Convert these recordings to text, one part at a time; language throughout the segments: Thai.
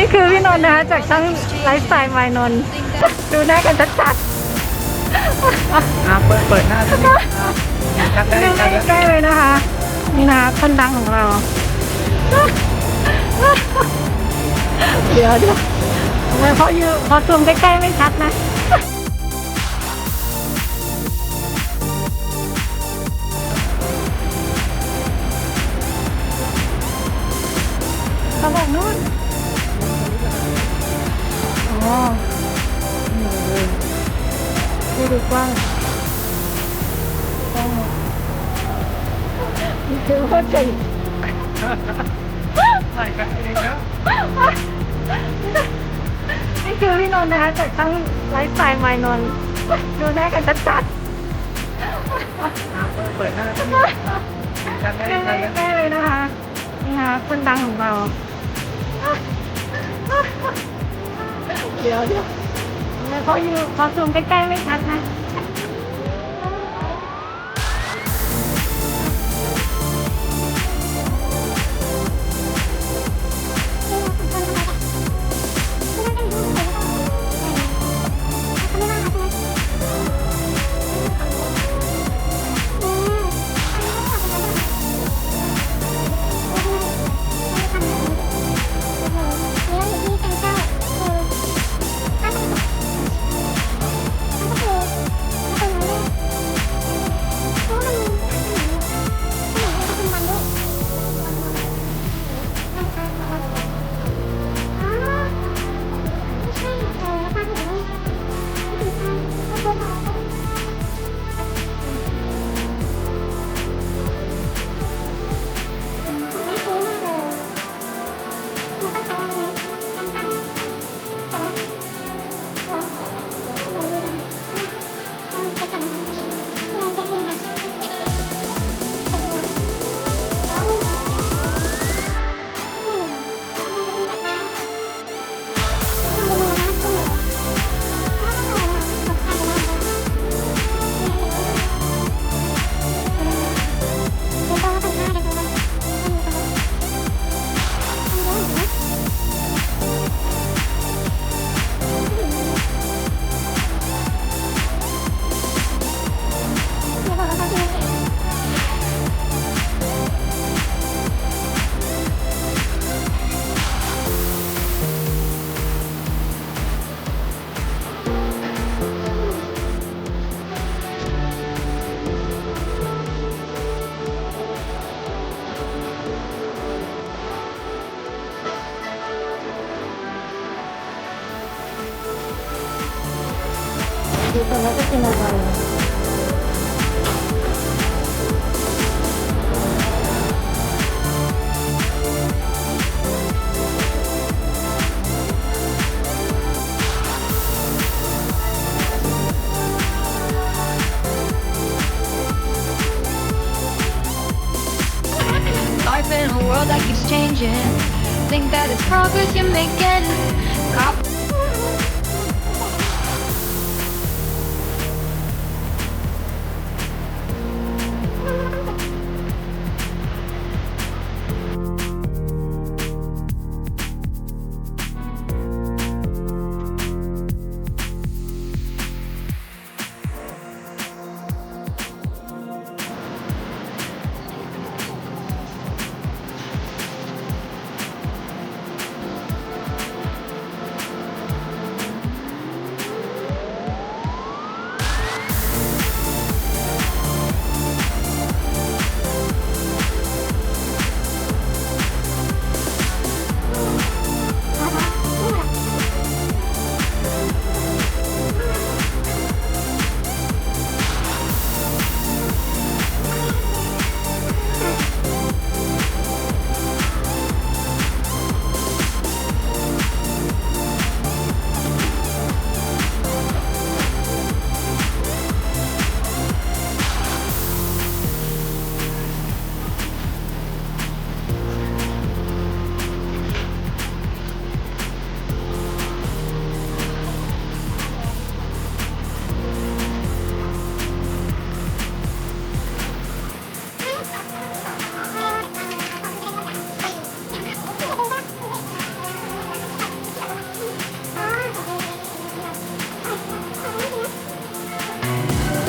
นี่คือพี่นนท์นะคะจากช่องไลฟ์สไตล์มายนนท์ดูหน้ากันชัดเปิดหน้าสักนิดชัดได้ชัดแล้ว ใกล้ๆเลยนะคะนี่นะคะคนดังของเราเดี๋ยวทำไมพอซูมใกล้ๆไม่ชัดนะเขาบอกนู่นอ๋อดูกว้างนี่คือโคตรเจ๋งใส่กันเองแล้วนี่คือพี่นนท์นะคะจากช่องไลฟ์สไตล์มายนนท์ดูหน้ากันชัดเปิดหน้าสักนิดชัดได้ชัดแล้ว ใกล้ๆเลยนะคะนี่นะคะคนดังของเราเดี๋ยวทำไมพอซูมใกล้ๆไม่ชัดนะดูตรงนั้นจะกินอะไรLife in a world that keeps changing. Think that it's progress you're making. Cop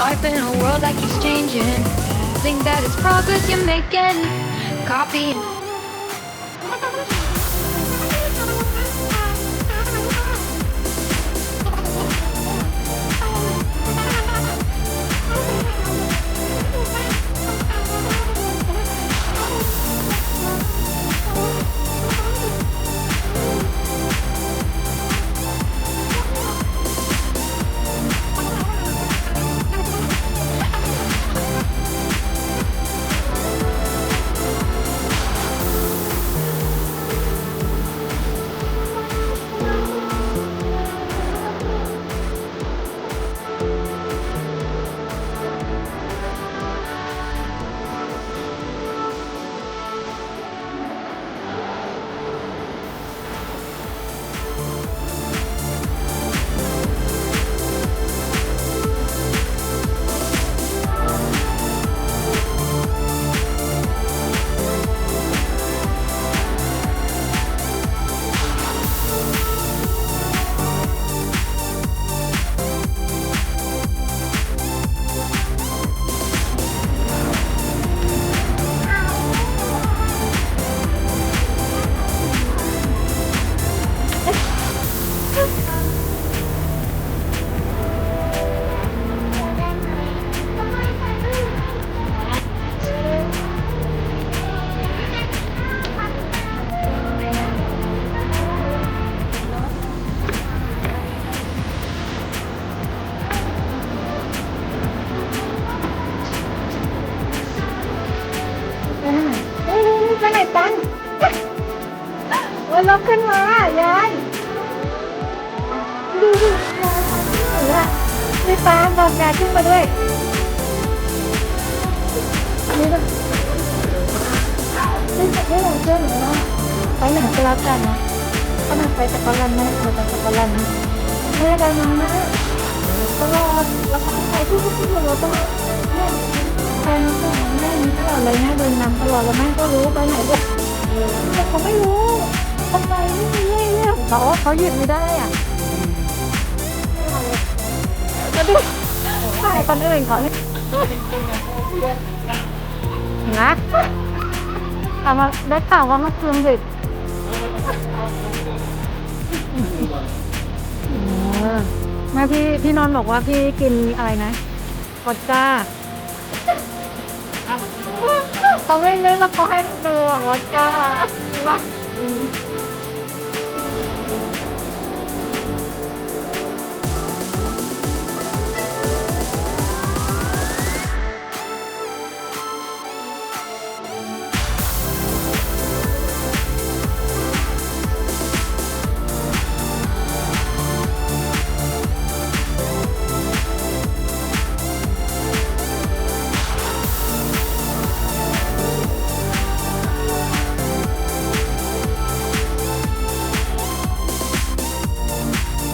life in a world that keeps changing. Think that it's progress you're making. Copy.ไปไหนตังวันลบขึ้นมายายดูละไม่ปาบอกยายขึ้นมาด้วยนี่ป่ะนี่จะให้เราเชื่อหรือว่าไปไหนก็แล้วกันนะก็มาไปจากกอลันนะมาจากกอลันแม่ได้มานะตลอดแล้วก็ไปทุกๆเราต้องเนี่ยแฟนก็แม่นี้ตลอดเลยแม่เดินนำตลอดแล้วแม่ก็รู้ไปไหนก็แต่เขาไม่รู้ทำไมไม่มีเรื่องเขาหยุดไม่ได้อ่ะจะดูถ่ายคนอื่นเขาเนี่ยนะถามว่าได้ข่าวว่าเมื่อคืนดึกแม่พี่นนท์บอกว่าพี่กินอะไรนะวอดก้าเขาไม่เล่นแล้วเขาให้ดูวอดก้าว่า